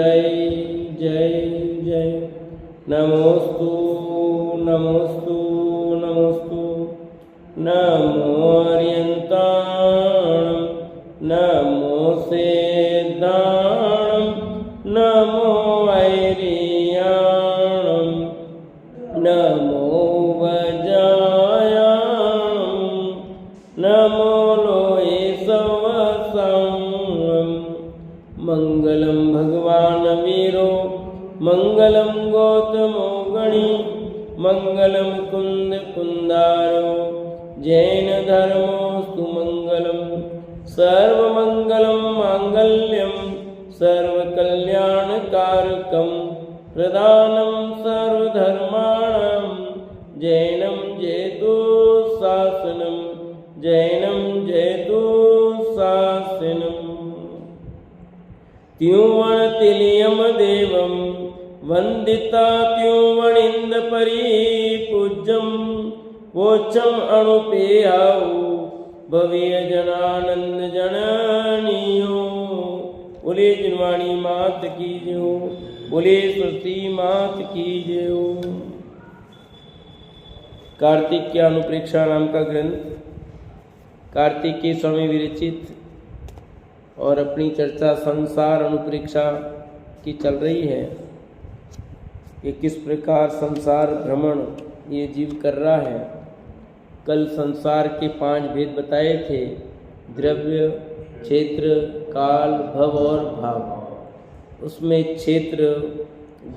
जय जय जय। नमोस्तु नमोस्तु नमोस्तु। नमो अर्यन्ताणं नमो सेद्धाणं नमो वैरियाणं नमो वजायाणं नमो लोये सवसां। मंगलम भगवान वीरो मंगलम गौतमो गणी मंगलम कुंद कुंदारो जैन धर्मोस्तु मंगलम। सर्वमंगलम मांगल्यम सर्वकल्याणकारकम प्रदानम सर्वधर्माणां जैनम जयतु शासनम जैनम जयतु शासनम। त्यूवण तिलियम देवम वंदिता त्यूवणिंद परिपूज्यम वोचम अणुपेयाऊ भव्य जनानंद जननियो। बोले जिनवाणी मात की जय, बोले सरस्वती मात की जय। कार्तिक की अनुप्रेक्षा नाम का ग्रंथ कार्तिक के स्वामी विरचित और अपनी चर्चा संसार अनुप्रेक्षा की चल रही है कि किस प्रकार संसार भ्रमण ये जीव कर रहा है। कल संसार के 5 भेद बताए थे, द्रव्य, क्षेत्र, काल, भव और भाव। उसमें क्षेत्र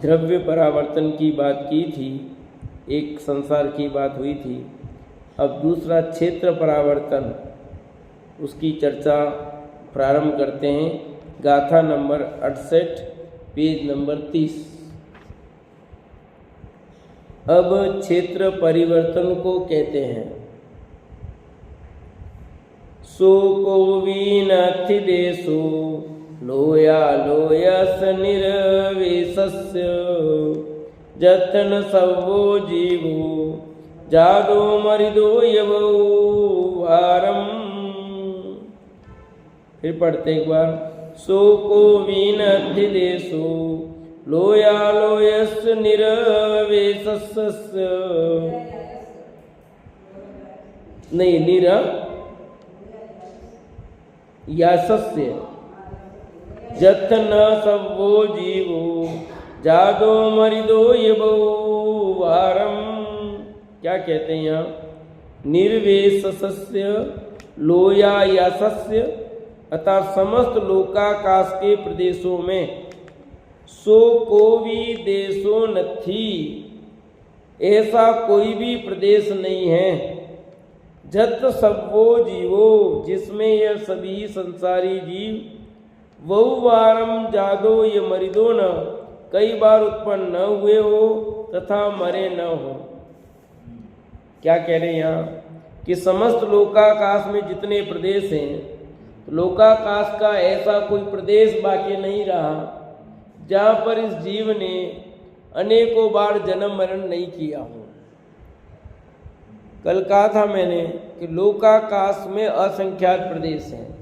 द्रव्य परावर्तन की बात की थी, एक संसार की बात हुई थी। अब दूसरा क्षेत्र परावर्तन, उसकी चर्चा प्रारंभ करते हैं। गाथा नंबर 68 पेज नंबर 30। अब क्षेत्र परिवर्तन को कहते हैं। सो को वीनथि देशो लोया लोयस निर्वेशस्य जतन सवो जीवो जादो मरिदो यवो वारम। फिर पढ़ते एक बार। सो को वीनथि देशो लोया लोयस निर्वेशस्य नहीं निर यासस्य जथ न सवो जीवो जादो मरिदो यबो वारम। क्या कहते हैं यहाँ? निर्वेशस्य लोया यासस्य अर्थात समस्त लोकाकाश के प्रदेशों में सो कोवी देशो नथी, ऐसा कोई भी प्रदेश नहीं है। जत सवो जीवो, जिसमें यह सभी संसारी जीव बहुवारम जादो ये मरिदो न, कई बार उत्पन्न न हुए हो तथा मरे न हो। क्या कह रहे हैं यहाँ कि समस्त लोकाकाश में जितने प्रदेश हैं, तो लोकाकाश का ऐसा कोई प्रदेश बाकी नहीं रहा जहाँ पर इस जीव ने अनेकों बार जन्म मरण नहीं किया हो। कल कहा था मैंने कि लोकाकाश में असंख्यात प्रदेश हैं।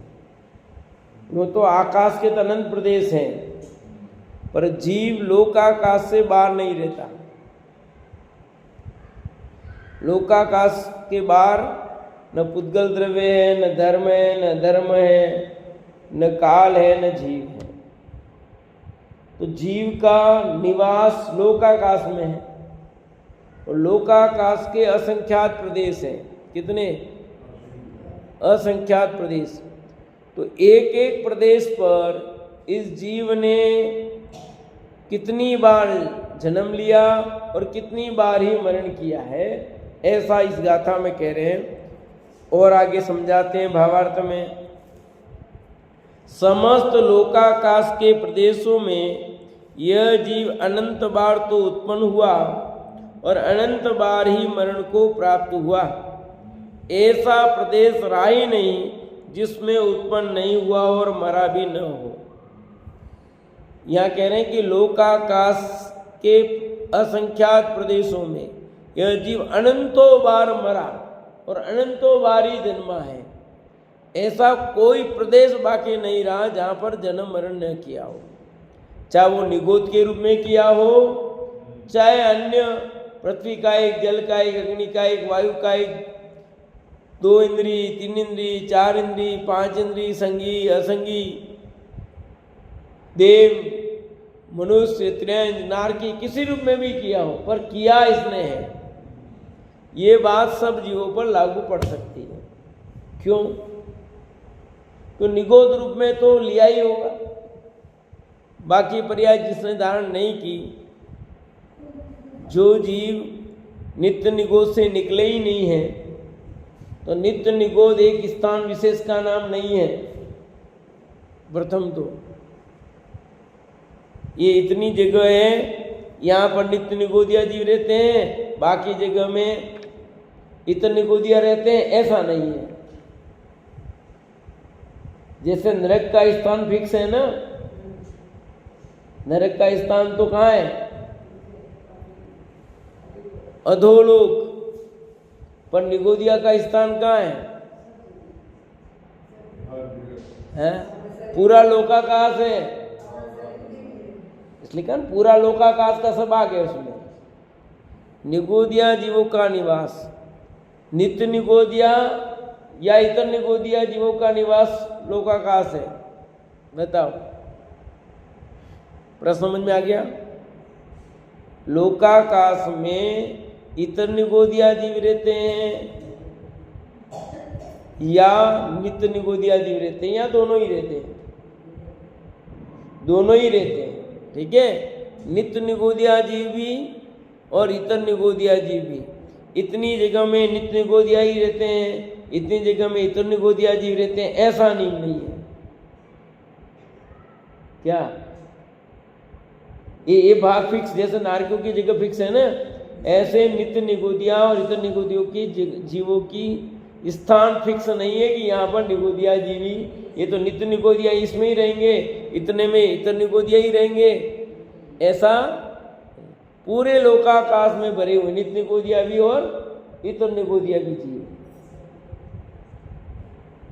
वो तो आकाश के तो अनंत प्रदेश हैं, पर जीव लोकाकाश से बाहर नहीं रहता। लोकाकाश के बाहर न पुद्गल द्रव्य है, न धर्म है, न धर्म है, न काल है, न जीव है। तो जीव का निवास लोकाकाश में है और लोकाकाश के असंख्यात प्रदेश हैं। कितने? असंख्यात प्रदेश। तो एक एक प्रदेश पर इस जीव ने कितनी बार जन्म लिया और कितनी बार ही मरण किया है, ऐसा इस गाथा में कह रहे हैं। और आगे समझाते हैं भावार्थ में। समस्त लोकाकाश के प्रदेशों में यह जीव अनंत बार तो उत्पन्न हुआ और अनंत बार ही मरण को प्राप्त हुआ। ऐसा प्रदेश रहा ही नहीं जिसमें उत्पन्न नहीं हुआ और मरा भी न हो। यहाँ कह रहे हैं कि लोकाकाश के असंख्यात प्रदेशों में यह जीव अनंतों बार मरा और अनंतों बार ही जन्मा है। ऐसा कोई प्रदेश बाकी नहीं रहा जहाँ पर जन्म मरण न किया हो। चाहे वो निगोद के रूप में किया हो, चाहे अन्य पृथ्वी का एक, जल का एक, अग्नि का एक, वायु का एक, 2 इंद्री, 3 इंद्री, 4 इंद्री, 5 इंद्री, संगी असंगी, देव, मनुष्य, त्रियंज, नारकी, किसी रूप में भी किया हो, पर किया इसने है, ये बात सब जीवों पर लागू पड़ सकती है। क्यों? तो निगोद रूप में तो लिया ही होगा, बाकी पर्याय जिसने धारण नहीं की, जो जीव नित्य निगोद से निकले ही नहीं है, तो नित्य निगोद एक स्थान विशेष का नाम नहीं है। प्रथम तो ये इतनी जगह है, यहाँ पर नित्य निगोदिया जीव रहते हैं, बाकी जगह में इतर निगोदिया रहते हैं, ऐसा नहीं है। जैसे नरक का स्थान फिक्स है ना, नरक का स्थान तो कहाँ है? अधोलोक। पर निगोदिया का स्थान कहाँ है? पूरा लोकाकाश है, इसलिए कहा पूरा लोकाकाश का सब आ गया उसमें। निगोदिया जीवों का निवास, नित्य निगोदिया या इतर निगोदिया जीवों का निवास लोकाकाश है। बताओ, प्रश्न समझ में आ गया? लोकाकाश में इतर निगोदिया जीव रहते हैं या नित्य निगोदिया जीव रहते हैं, या दोनों ही रहते हैं? दोनों ही रहते हैं, ठीक है। नित्य निगोदिया जीव भी और इतर निगोदिया जीव भी। इतनी जगह में नित्य निगोदिया ही रहते हैं, इतनी जगह में इतर निगोदिया जीव रहते हैं, ऐसा नियम नहीं है। क्या ये भाग फिक्स, जैसे नारकियों की जगह फिक्स है ना, ऐसे नित्य निगोदिया और इतर निगोदियों की जीवों की स्थान फिक्स नहीं है कि यहाँ पर निगोदिया जीवी, ये तो नित्य निगोदिया इसमें ही रहेंगे, इतने में इतर निगोदिया ही रहेंगे, ऐसा पूरे लोकाकाश में भरे हुए नित्य निगोदिया भी और इतर निगोदिया भी जीव।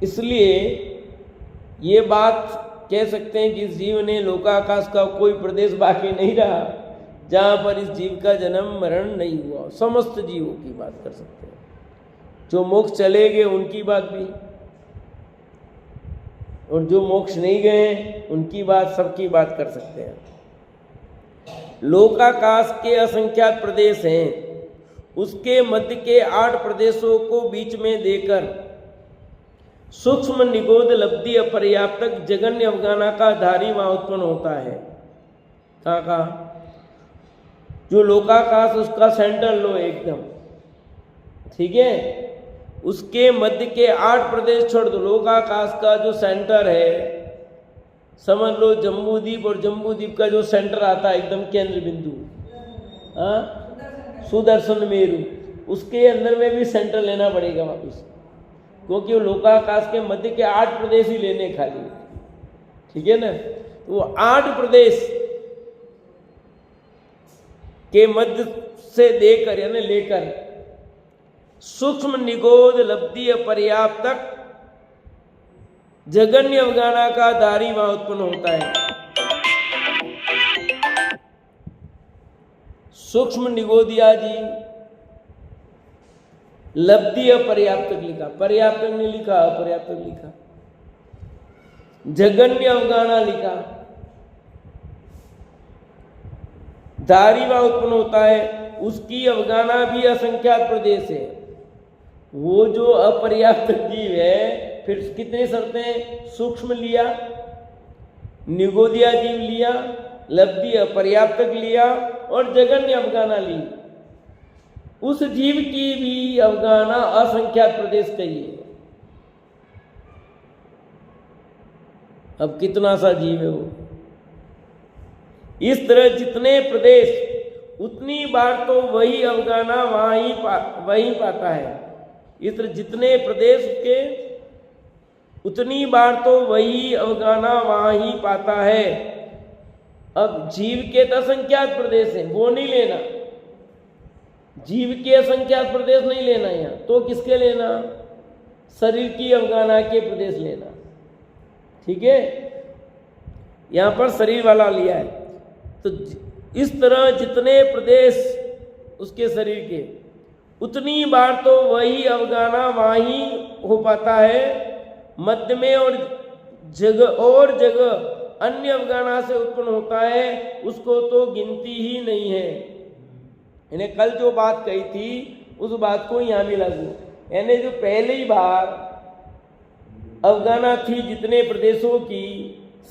इसलिए ये बात कह सकते हैं कि इस जीव ने लोकाकाश का कोई प्रदेश बाकी नहीं रहा जहाँ पर इस जीव का जन्म मरण नहीं हुआ। समस्त जीवों की बात कर सकते हैं, जो मोक्ष चले गए उनकी बात भी, और जो मोक्ष नहीं गए उनकी बात, सबकी बात कर सकते हैं। लोकाकाश के असंख्यात प्रदेश हैं, उसके मध्य के 8 प्रदेशों को बीच में देकर सूक्ष्म निगोद लब्धि अपर्याप्तक जगन्य अवगाना का धारी वहां उत्पन्न होता है। कहाँ कहा? जो लोकाकाश उसका सेंटर लो एकदम, ठीक है, उसके मध्य के 8 प्रदेश छोड़ दो। लोकाकाश का जो सेंटर है, समझ लो जम्बूद्वीप, और जम्बूद्वीप का जो सेंटर आता है एकदम केंद्र बिंदु, सुदर्शन मेरु, उसके अंदर में भी सेंटर लेना पड़ेगा वापिस, क्योंकि वो लोकाकाश के मध्य के 8 प्रदेश ही लेने खाली, ठीक है ना। तो वो 8 प्रदेश के मध्य से देकर यानी लेकर सूक्ष्म निगोद लब्धि अपर्याप्तक जगन्य अवगाना का धारी वहां उत्पन्न होता है। सूक्ष्म निगोदिया जी लब्धि अपर्याप्तक लिखा, पर्याप्तक नहीं लिखा, अपर्याप्तक लिखा। जगन्य अवगाना लिखा, धारी वहां उत्पन्न होता है। उसकी अवगाना भी असंख्यात प्रदेश है। वो जो अपर्याप्तक जीव है, फिर कितने शर्तें? सूक्ष्म लिया, निगोदिया जीव लिया, लब्धि अपर्याप्तक लिया और जगन्य अवगाना ली। उस जीव की भी अवगाना असंख्यात प्रदेश चाहिए। अब कितना सा जीव है वो? इस तरह जितने प्रदेश उतनी बार तो वही अवगाना वहीं पाता है। इस तरह जितने प्रदेश के उतनी बार तो वही अवगाना वहां ही पाता है। अब जीव के तो असंख्यात प्रदेश हैं, वो नहीं लेना। जीव के असंख्यात प्रदेश नहीं लेना यहाँ, तो किसके लेना? शरीर की अवगाना के प्रदेश लेना, ठीक है। यहाँ पर शरीर वाला लिया है। तो इस तरह जितने प्रदेश उसके शरीर के, उतनी बार तो वही अवगाना वहीं हो पाता है। मध्य में और जगह अन्य अवगाना से उत्पन्न होता है, उसको तो गिनती ही नहीं है। इन्हें कल जो बात कही थी उस बात को यहाँ भी लागू, यानी जो पहली बार अवगाना थी जितने प्रदेशों की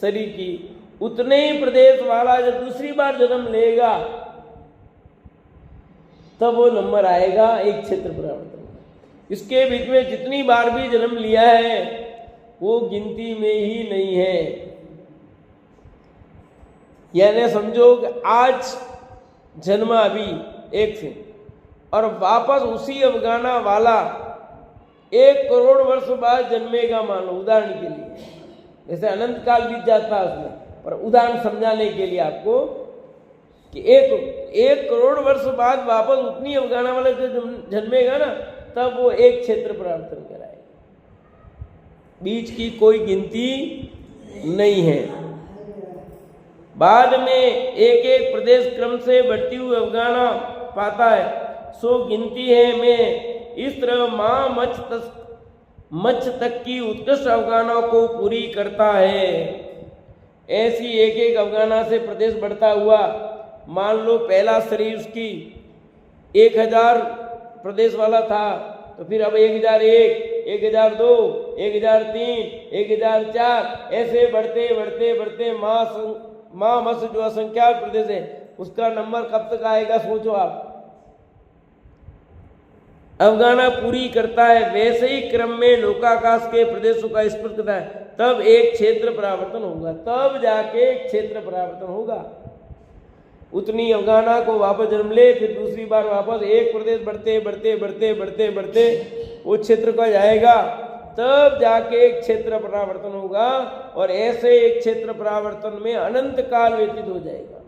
शरीर की, उतने ही प्रदेश वाला जब दूसरी बार जन्म लेगा तब वो नंबर आएगा एक क्षेत्र परावर्तन। इसके बीच में जितनी बार भी जन्म लिया है वो गिनती में ही नहीं है। यानी समझो कि आज जन्मा अभी एक से, और वापस उसी अवगाना वाला 1 करोड़ वर्ष बाद जन्मेगा, मान लो उदाहरण के लिए, जैसे अनंत काल बीत जाता है उसमें, पर उदाहरण समझाने के लिए आपको कि 1 करोड़ वर्ष बाद वापस उतनी अवगाना वाला जो जन्मेगा ना, तब वो एक क्षेत्र परावर्तन कराएगा। बीच की कोई गिनती नहीं है। बाद में एक एक प्रदेश क्रम से बढ़ती हुई अवगाना पाता है, सो गिनती है में इस तरह माँ मच्छ तक की उत्कृष्ट अवगाना को पूरी करता है। ऐसी एक एक अवगाना से प्रदेश बढ़ता हुआ, मान लो पहला शरीर उसकी 1000 प्रदेश वाला था, तो फिर अब 1001, 1002, 1003, 1004, ऐसे बढ़ते बढ़ते बढ़ते माँ मस जो असंख्यात प्रदेश है उसका नंबर कब तक आएगा सोचो आप। अवगाना पूरी करता है, वैसे ही क्रम में लोकाकाश के प्रदेशों का स्पर्श करता है, तब एक क्षेत्र परावर्तन होगा, तब जाके एक क्षेत्र परावर्तन होगा। उतनी अवगाना को वापस जन्म ले, फिर दूसरी बार वापस एक प्रदेश बढ़ते बढ़ते बढ़ते बढ़ते बढ़ते वो क्षेत्र का जाएगा, तब जाके एक क्षेत्र परावर्तन होगा। और ऐसे एक क्षेत्र परावर्तन में अनंत काल व्यतीत हो जाएगा।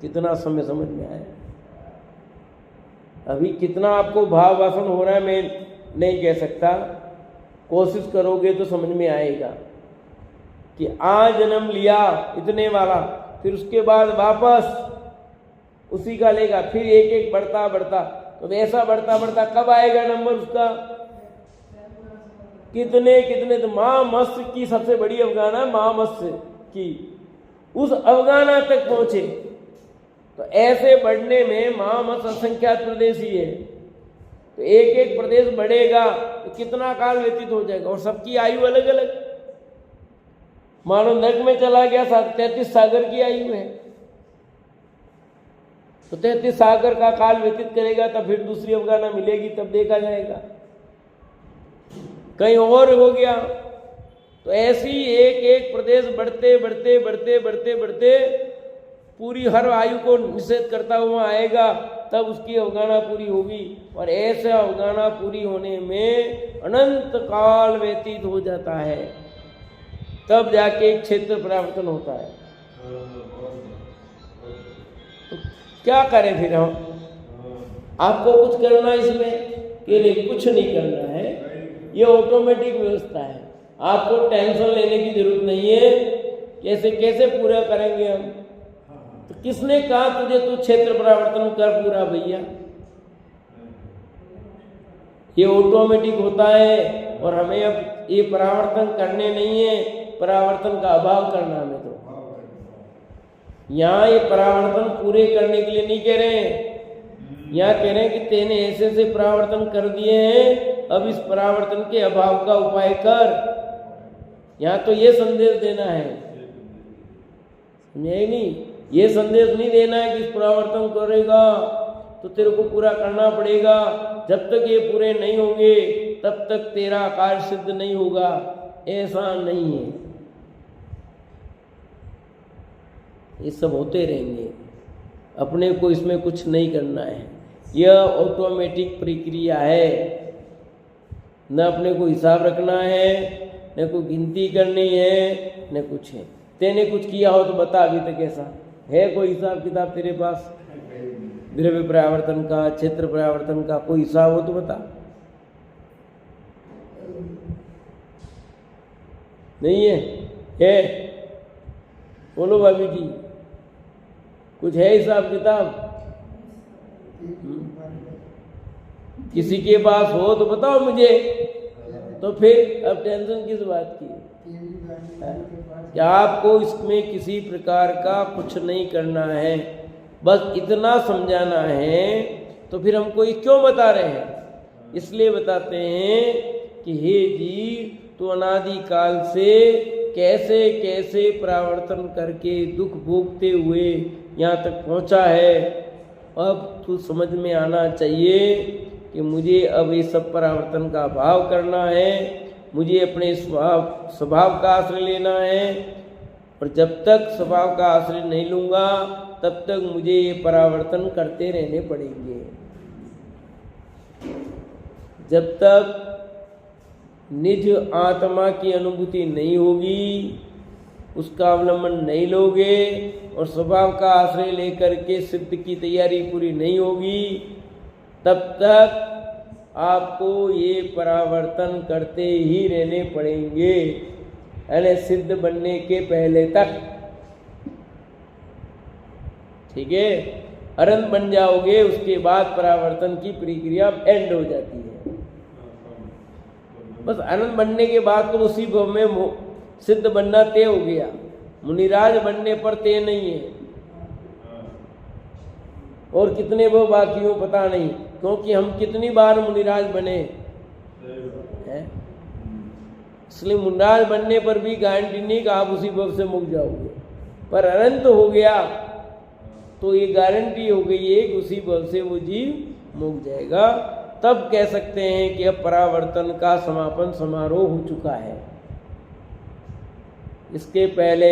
कितना समय समझ में आया? अभी कितना आपको भाव वासन हो रहा है मैं नहीं कह सकता, कोशिश करोगे तो समझ में आएगा कि आज जन्म लिया इतने वाला, फिर उसके बाद वापस उसी का लेगा, फिर एक एक बढ़ता बढ़ता, तो ऐसा बढ़ता बढ़ता कब आएगा नंबर उसका? कितने कितने, तो माँ मत्स्य की सबसे बड़ी अवगाना माँ मत्स्य की, उस अवगाना तक पहुंचे। तो ऐसे बढ़ने में माँ मत्स्य असंख्यात प्रदेश ही है, तो एक एक प्रदेश बढ़ेगा तो कितना काल व्यतीत हो जाएगा। और सबकी आयु अलग अलग, मानो नग में चला गया 33 सागर की आयु है, तो 33 सागर का काल व्यतीत करेगा, तब फिर दूसरी अवगाना मिलेगी, तब देखा जाएगा। कहीं और हो गया, तो ऐसी एक एक प्रदेश बढ़ते बढ़ते बढ़ते बढ़ते बढ़ते पूरी हर आयु को निषेध करता हुआ आएगा, तब उसकी अवगाना पूरी होगी। और ऐसा अवगाना पूरी होने में अनंत काल व्यतीत हो जाता है, तब जाके एक क्षेत्र परावर्तन होता है। तो क्या करें फिर हम? आपको कुछ करना इसमें कि नहीं? कुछ नहीं करना है, ये ऑटोमेटिक व्यवस्था है, आपको टेंशन लेने की जरूरत नहीं है। कैसे कैसे पूरा करेंगे हम? तो किसने कहा तुझे तू क्षेत्र परावर्तन कर पूरा भैया? ये ऑटोमेटिक होता है, और हमें अब ये परावर्तन करने नहीं है, परावर्तन का अभाव करना हमें। तो यहाँ ये परावर्तन पूरे करने के लिए नहीं कह रहे हैं, यहाँ कह रहे हैं कि तेने ऐसे ऐसे परावर्तन कर दिए हैं, अब इस परावर्तन के अभाव का उपाय कर। यहाँ तो ये संदेश देना है, नहीं ये संदेश नहीं देना है कि इस परावर्तन करेगा तो तेरे को पूरा करना पड़ेगा, जब तक ये पूरे नहीं होंगे तब तक तेरा कार्य सिद्ध नहीं होगा, ऐसा नहीं है। ये सब होते रहेंगे, अपने को इसमें कुछ नहीं करना है, यह ऑटोमेटिक प्रक्रिया है। न अपने को हिसाब रखना है, न कोई गिनती करनी है, न कुछ है। तेने कुछ किया हो तो बता, अभी तक ऐसा है कोई हिसाब किताब तेरे पास? द्रव्य परावर्तन का, क्षेत्र परावर्तन का कोई हिसाब हो तो बता। नहीं है? बोलो भाभी जी, कुछ है हिसाब किताब? किसी के पास हो तो बताओ मुझे, तो फिर अब टेंशन किस बात की है? कि आपको इसमें किसी प्रकार का कुछ नहीं करना है, बस इतना समझाना है। तो फिर हमको ये क्यों बता रहे हैं? इसलिए बताते हैं कि हे जीव, तू अनादि काल से कैसे कैसे परावर्तन करके दुख भोगते हुए यहाँ तक पहुँचा है। अब तू समझ में आना चाहिए कि मुझे अब ये सब परावर्तन का भाव करना है, मुझे अपने स्वभाव का आश्रय लेना है। और जब तक स्वभाव का आश्रय नहीं लूँगा तब तक मुझे ये परावर्तन करते रहने पड़ेंगे। जब तक निज आत्मा की अनुभूति नहीं होगी, उसका अवलंबन नहीं लोगे और स्वभाव का आश्रय लेकर के सिद्ध की तैयारी पूरी नहीं होगी, तब तक आपको ये परावर्तन करते ही रहने पड़ेंगे, यानी सिद्ध बनने के पहले तक। ठीक है, अनंत बन जाओगे उसके बाद परावर्तन की प्रक्रिया एंड हो जाती है। बस अनंत बनने के बाद तो उसी भव में सिद्ध बनना तय हो गया, मुनिराज बनने पर तय नहीं है। और कितने भव बाकी हो पता नहीं, क्योंकि हम कितनी बार मुनिराज बने हैं। इसलिए मुनिराज बनने पर भी गारंटी नहीं कि आप उसी भव से मुक्त जाओगे, पर अनंत हो गया तो ये गारंटी हो गई है कि उसी भव से वो जीव मुक्त जाएगा। तब कह सकते हैं कि अब परावर्तन का समापन समारोह हो चुका है। इसके पहले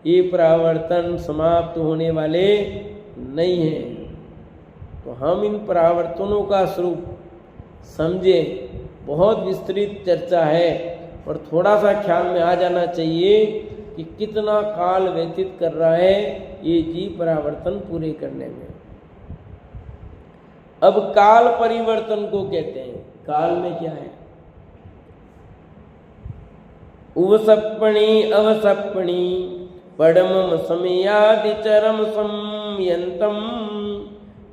ये परावर्तन समाप्त होने वाले नहीं है। तो हम इन परावर्तनों का स्वरूप समझें। बहुत विस्तृत चर्चा है, और थोड़ा सा ख्याल में आ जाना चाहिए कि कितना काल व्यतीत कर रहा है ये जीव परावर्तन पूरे करने में। अब काल परिवर्तन को कहते हैं। काल में क्या है? उवसप्पणी अवसप्पणी पडमम समयादि चरम संयंतम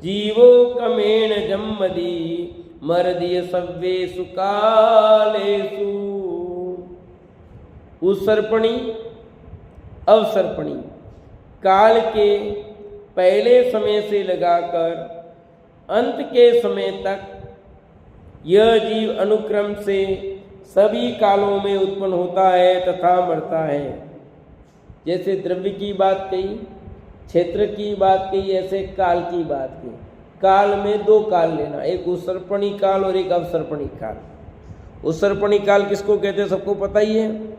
जीवो कमेण जम्मदि मर्दिय सव्वेषु कालेषु। उत्सर्पणी अवसर्पणी, काल के पहले समय से लगाकर अंत के समय तक यह जीव अनुक्रम से सभी कालों में उत्पन्न होता है तथा मरता है। जैसे द्रव्य की बात कही, क्षेत्र की बात कही, ऐसे काल की बात की। काल में दो काल लेना, एक उत्सर्पणी काल और एक अवसर्पणी काल। उत्सर्पणी काल किसको कहते हैं? सबको पता ही है।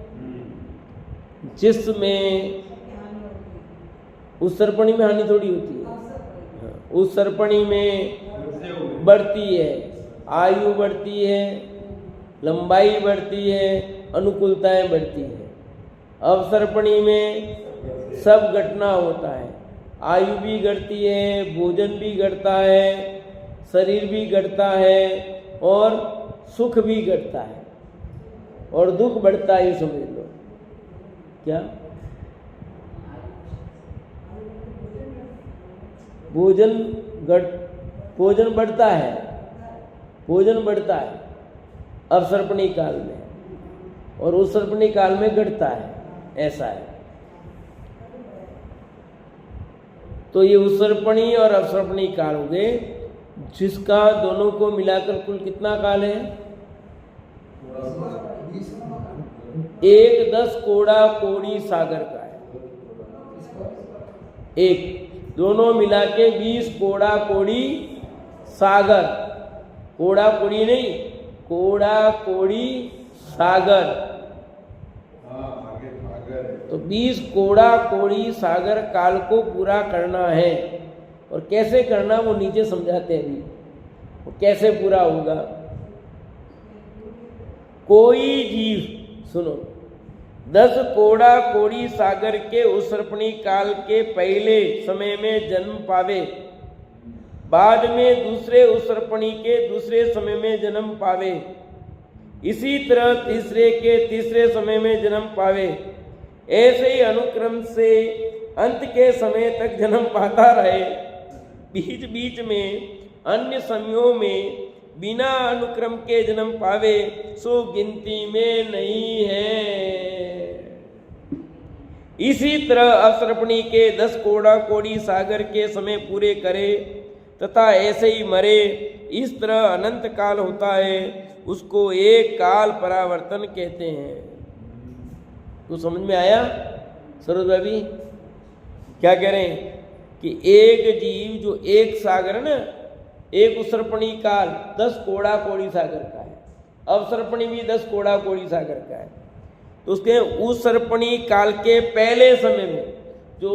जिसमें उत्सर्पणी में हानि थोड़ी होती है, उत्सर्पणी में बढ़ती है, आयु बढ़ती है, लंबाई बढ़ती है, अनुकूलताएं बढ़ती है। अवसर्पणी में सब घटना होता है, आयु भी घटती है, भोजन भी घटता है, शरीर भी घटता है और सुख भी घटता है और दुख बढ़ता है। समझ लो क्या? भोजन बढ़ता है, भोजन बढ़ता है अवसर्पणी काल में, और उत्सर्पणी काल में घटता है। ऐसा है। तो ये उत्सर्पणी और अवसर्पणी काल हो गए, जिसका दोनों को मिलाकर कुल कितना काल है? 1/10 कोड़ा कोड़ी सागर का है। एक दोनों मिला के 20 कोड़ा कोड़ी सागर। कोड़ा कोड़ी नहीं, कोड़ा कोड़ी सागर। तो 20 कोड़ा कोड़ी सागर काल को पूरा करना है। और कैसे करना वो नीचे समझाते हैं। वो कैसे पूरा होगा? कोई जीव, सुनो, 10 कोड़ा कोड़ी सागर के उत्सर्पणी काल के पहले समय में जन्म पावे, बाद में दूसरे उत्सर्पणी के दूसरे समय में जन्म पावे, इसी तरह तीसरे के तीसरे समय में जन्म पावे, ऐसे ही अनुक्रम से अंत के समय तक जन्म पाता रहे। बीच बीच में अन्य समयों में बिना अनुक्रम के जन्म पावे सो गिनती में नहीं है। इसी तरह अवसर्पणी के 10 कोड़ा कोड़ी सागर के समय पूरे करे तथा ऐसे ही मरे, इस तरह अनंत काल होता है, उसको एक काल परावर्तन कहते हैं। तो समझ में आया सरोज भाभी? क्या कह रहे हैं कि एक जीव जो एक सागर है ना, एक उसर्पणी काल 10 कोड़ा कोड़ी सागर का है, अवसर्पणी भी 10 कोड़ा कोड़ी सागर का है। तो उसके उसर्पणी काल के पहले समय में जो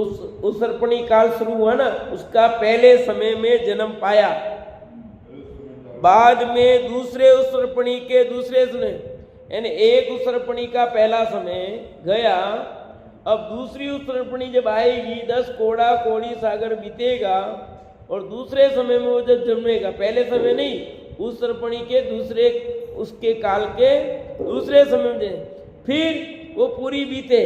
उसर्पणी काल शुरू हुआ ना, उसका पहले समय में जन्म पाया, बाद में दूसरे उसर्पणी के दूसरे समय, यानी एक उसर्पणी का पहला समय गया, अब दूसरी उसर्पणी जब आएगी 10 कोड़ा कोड़ी सागर बीतेगा और दूसरे समय में वो जब जन्मेगा, पहले समय नहीं, उसर्पणी के दूसरे उसके काल के दूसरे समय में फिर वो पूरी बीते,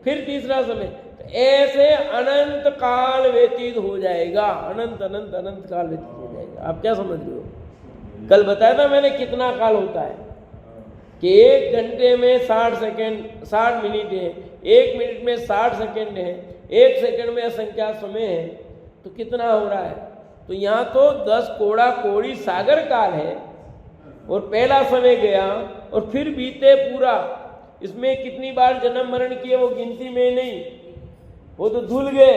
फिर तीसरा समय, तो ऐसे अनंत काल व्यतीत हो जाएगा, अनंत अनंत अनंत काल व्यतीत हो जाएगा। आप क्या समझ रहे हो? कल बताया था मैंने कितना काल होता है कि 1 घंटे में 60 सेकेंड 60 मिनट है, 1 मिनट में 60 सेकेंड है, 1 सेकेंड में असंख्यात समय है, तो कितना हो रहा है? तो यहाँ तो 10 कोड़ा कोड़ी सागर काल है और पहला समय गया और फिर बीते पूरा। इसमें कितनी बार जन्म मरण किए वो गिनती में नहीं, वो तो धुल गए।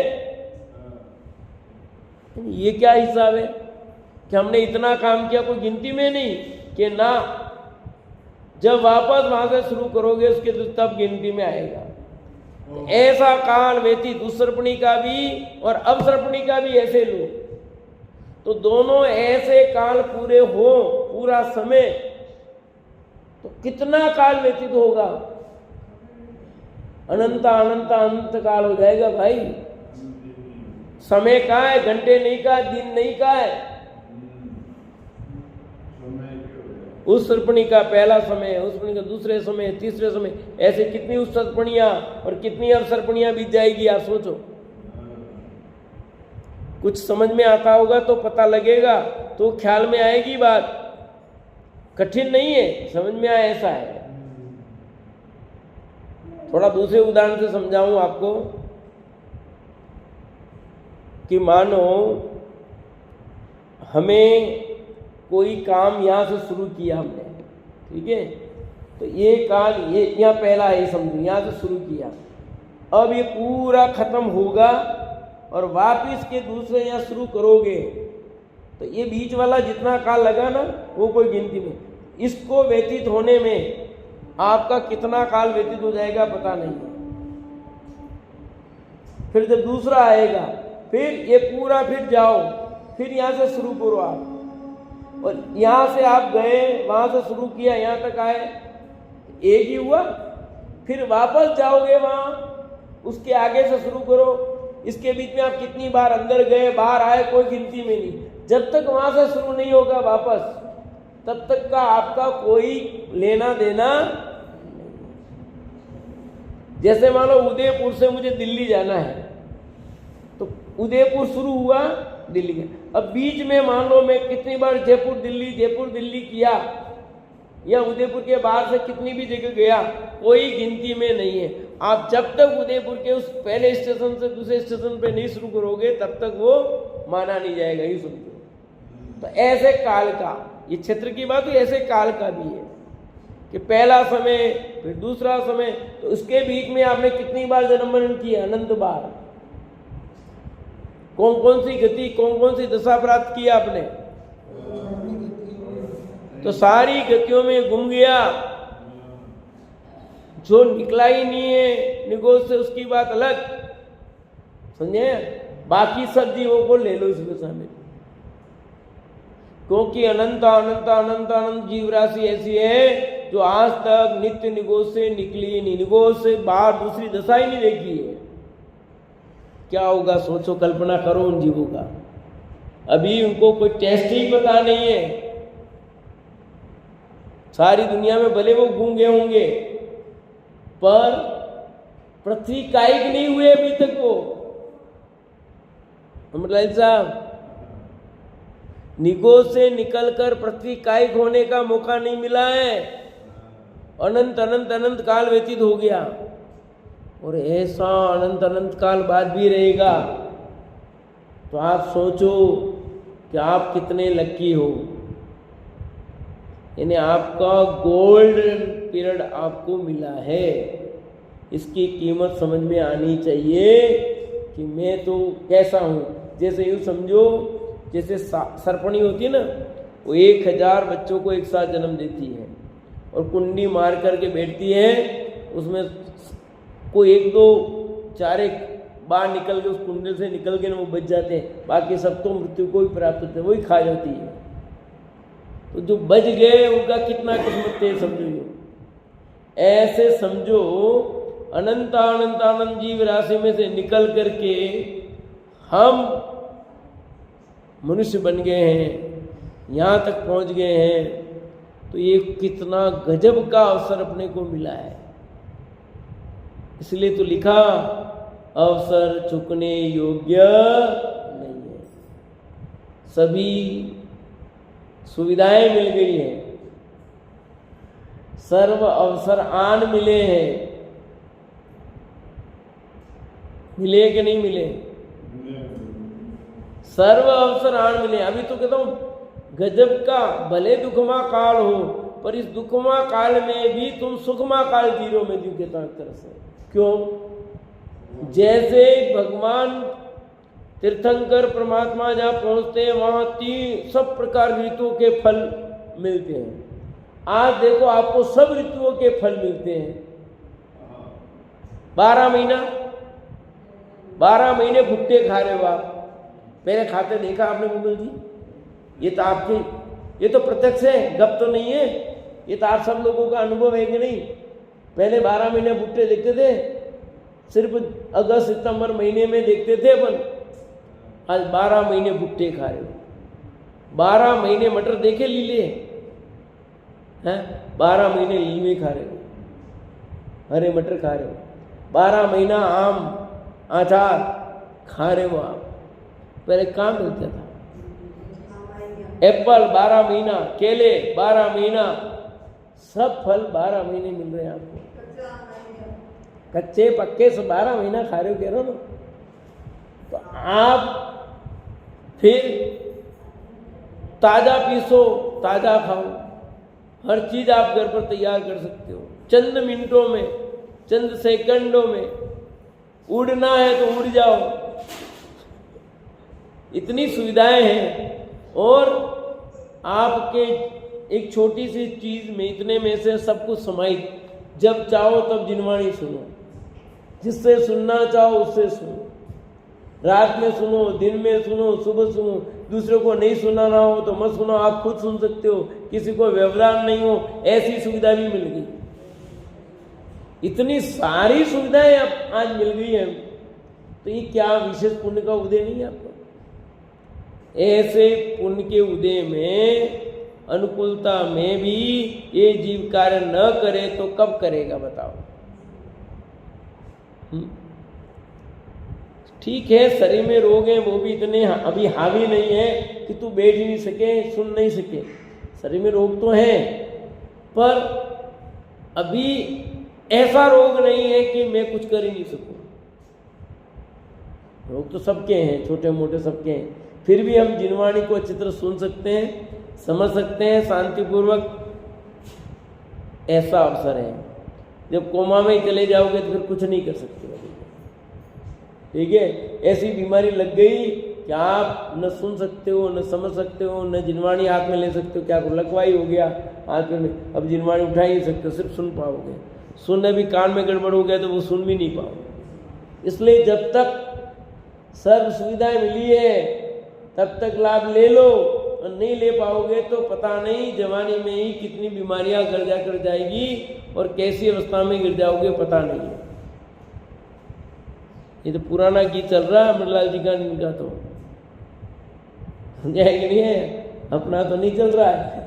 ये क्या हिसाब है कि हमने इतना काम किया, कोई गिनती में नहीं? कि ना, जब वापस वहां से शुरू करोगे उसके तो तब गिनती में आएगा। तो ऐसा काल व्यतीत उसर्पणी का भी और अवसर्पणी का भी ऐसे लो, तो दोनों ऐसे काल पूरे हो, पूरा समय, तो कितना काल व्यतीत होगा? अनंत अनंत अनंत काल हो जाएगा भाई। समय कहाँ है? घंटे नहीं का, दिन नहीं का है। उस सर्पणी का पहला समय, उस सर्पणी का दूसरे समय, तीसरे समय, ऐसे कितनी उस सर्पणियां और कितनी अवसर्पणियां बीत जाएगी, आप सोचो। कुछ समझ में आता होगा तो पता लगेगा, तो ख्याल में आएगी बात। कठिन नहीं है, समझ में आए ऐसा है। थोड़ा दूसरे उदाहरण से समझाऊं आपको कि मानो हमें कोई काम यहाँ से शुरू किया हमने, ठीक है, तो ये काल ये यहाँ पहला है, समझो यहाँ से शुरू किया, अब ये पूरा खत्म होगा और वापिस के दूसरे यहाँ शुरू करोगे, तो ये बीच वाला जितना काल लगा ना वो कोई गिनती नहीं। इसको व्यतीत होने में आपका कितना काल व्यतीत हो जाएगा पता नहीं है। फिर जब दूसरा आएगा, फिर ये पूरा, फिर जाओ, फिर यहाँ से शुरू करो आप, और यहाँ से आप गए, वहाँ से शुरू किया, यहाँ तक आए, एक ही हुआ। फिर वापस जाओगे वहाँ, उसके आगे से शुरू करो। इसके बीच में आप कितनी बार अंदर गए, बाहर आए, कोई गिनती में नहीं। जब तक वहाँ से शुरू नहीं होगा वापस, तब तक का आपका कोई लेना देना। जैसे मान लो उदयपुर से मुझे दिल्ली जाना है, तो उदयपुर शुरू हुआ, दिल्ली गया। अब बीच में मान लो मैं कितनी बार जयपुर दिल्ली किया, या उदयपुर के बाहर से कितनी भी जगह गया, कोई गिनती में नहीं है। आप जब तक उदयपुर के उस पहले स्टेशन से दूसरे स्टेशन पे नहीं शुरू करोगे, तब तक वो माना नहीं जाएगा, ही समझो। तो ऐसे काल का, ये क्षेत्र की बात है, ऐसे काल का भी है कि पहला समय, फिर दूसरा समय, तो उसके बीच में आपने कितनी बार जन्म मरण किया? अनंत बार। कौन कौन सी गति, कौन कौन सी दशा प्राप्त की आपने? तो सारी गतियों में घूम गया, जो निकला ही नहीं है निगोज से उसकी बात अलग, समझे? बाकी सब जीवों को ले लो इसमें शामिल, क्योंकि अनंत अनंत अनंत अनंत जीव राशि ऐसी है जो आज तक नित्य निगोज से निकली नहीं, निगोज से बाहर दूसरी दशा ही नहीं देखी है। क्या होगा सोचो, कल्पना करो उन जीवों का। अभी उनको कोई टेस्ट ही पता नहीं है। सारी दुनिया में भले वो गूंगे होंगे, पर पृथ्वी कायिक नहीं हुए अभी तक वो। अमरलाल साहब, निगो से निकलकर पृथ्वी कायिक होने का मौका नहीं मिला है। अनंत अनंत अनंत काल व्यतीत हो गया और ऐसा अनंत अनंत काल बाद भी रहेगा। तो आप सोचो कि आप कितने लकी हो, यानी आपका गोल्डन पीरियड आपको मिला है। इसकी कीमत समझ में आनी चाहिए कि मैं तो कैसा हूँ। जैसे यूँ समझो, जैसे सरपणी होती है ना, वो 1000 बच्चों को एक साथ जन्म देती है और कुंडी मार करके बैठती है। उसमें कोई 1 2 4 बाहर निकल के उस कुंडल से निकल के ना वो बच जाते हैं, बाकी सब तो मृत्यु को ही प्राप्त होते हैं, वही खा जाती है। तो जो बच गए उनका कितना किस्मत है समझो। ऐसे समझो अनंत अनंत अनंत जीव राशि में से निकल करके हम मनुष्य बन गए हैं, यहाँ तक पहुँच गए हैं। तो ये कितना गजब का अवसर अपने को मिला है। इसलिए तो लिखा अवसर चुकने योग्य नहीं है। सभी सुविधाएं मिल गई हैं, सर्व अवसर आन मिले हैं। मिले कि नहीं मिले? सर्व अवसर आन मिले। अभी तो कहता हूं गजब का, भले दुखमा काल हो पर इस दुखमा काल में भी तुम सुखमा काल जी रहे हो। मैं जो कहता हूं एक तरह से, क्यों? जैसे भगवान तीर्थंकर परमात्मा जहाँ पहुँचते हैं वहाँ 3 सब प्रकार ऋतुओं के फल मिलते हैं। आज देखो आपको सब ऋतुओं के फल मिलते हैं। 12 महीने भुट्टे खा रहे हो आप। पहले खाते देखा आपने मंगल जी? ये तो आपके, ये तो प्रत्यक्ष है, गप तो नहीं है। ये तो आप सब लोगों का अनुभव है कि नहीं? पहले 12 महीने भुट्टे देखते थे, सिर्फ अगस्त सितंबर महीने में देखते थे अपन। आज 12 महीने भुट्टे खा रहे हो। 12 महीने मटर देखे लीले हैं, 12 महीने लीमे खा रहे हो, हरे मटर खा रहे हो। 12 महीना आम अचार खा रहे हो आप। पहले कहाँ मिलता था? एप्पल 12 महीना, केले 12 महीना, सब फल 12 महीने मिल रहे हैं आपको। कच्चे पक्के सब 12 महीना खा रहे हो, कह रहे हो ना। तो आप फिर ताजा पीसो, ताजा खाओ। हर चीज आप घर पर तैयार कर सकते हो चंद मिनटों में, चंद सेकंडों में। उड़ना है तो उड़ जाओ, इतनी सुविधाएं हैं। और आपके एक छोटी सी चीज में, इतने में से सब कुछ समाहित। जब चाहो तब जिनवाणी सुनो, जिससे सुनना चाहो उससे सुनो। रात में सुनो, दिन में सुनो, सुबह सुनो। दूसरे को नहीं सुनाना हो तो मत सुनो, आप खुद सुन सकते हो। किसी को व्यवधान नहीं हो, ऐसी सुविधा भी मिल गई। इतनी सारी सुविधाएं आज मिल गई हैं। तो ये क्या विशेष पुण्य का उदय नहीं है आपको? ऐसे पुण्य के उदय में, अनुकूलता में भी ये जीव कार्य न करे तो कब करेगा बताओ? ठीक है, शरीर में रोग हैं, वो भी इतने अभी हावी नहीं है कि तू बैठ ही नहीं सके, सुन नहीं सके। शरीर में रोग तो हैं, पर अभी ऐसा रोग नहीं है कि मैं कुछ कर ही नहीं सकूं। रोग तो सबके हैं, छोटे मोटे सबके हैं। फिर भी हम जिनवाणी को अच्छी तरह सुन सकते हैं, समझ सकते हैं शांतिपूर्वक। ऐसा अवसर है। जब कोमा में ही चले जाओगे तो फिर कुछ नहीं कर सकते। ठीक है, ऐसी बीमारी लग गई कि आप न सुन सकते हो, न समझ सकते हो, न जिनवाणी हाथ में ले सकते हो। क्या को लकवाई हो गया हाथ में, अब जिनवाणी उठा ही नहीं सकते, सिर्फ सुन पाओगे। सुनने भी कान में गड़बड़ हो गया तो वो सुन भी नहीं पाओगे। इसलिए जब तक सर्व सुविधाएं मिली है तब तक लाभ ले लो, और नहीं ले पाओगे तो पता नहीं जवानी में ही कितनी बीमारियां गर्जा कर जाएगी और कैसी अवस्था में गिर जाओगे पता नहीं है। ये तो पुराना गीत चल रहा है अमरलाल जी का, इनका तो समझाए कि नहीं है? अपना तो नहीं चल रहा है।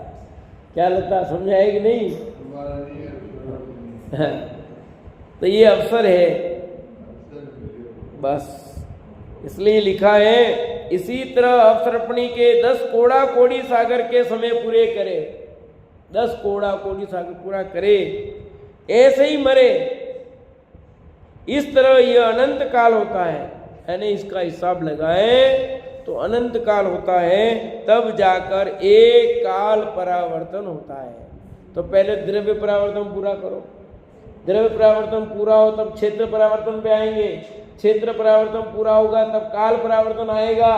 क्या लगता, समझाए कि नहीं? तो ये अवसर है बस इसलिए लिखा है, इसी तरह अवसर्पणी के 10 कोड़ा कोड़ी सागर के समय पूरे करे, 10 कोड़ा कोड़ी सागर पूरा करे, ऐसे ही मरे। इस तरह यह अनंत काल होता है, यानी इसका हिसाब लगाए तो अनंत काल होता है, तब जाकर एक काल परावर्तन होता है। तो पहले द्रव्य परावर्तन पूरा करो, द्रव्य परावर्तन पूरा हो तब क्षेत्र परावर्तन पे आएंगे, क्षेत्र परावर्तन पूरा होगा तब काल परावर्तन आएगा।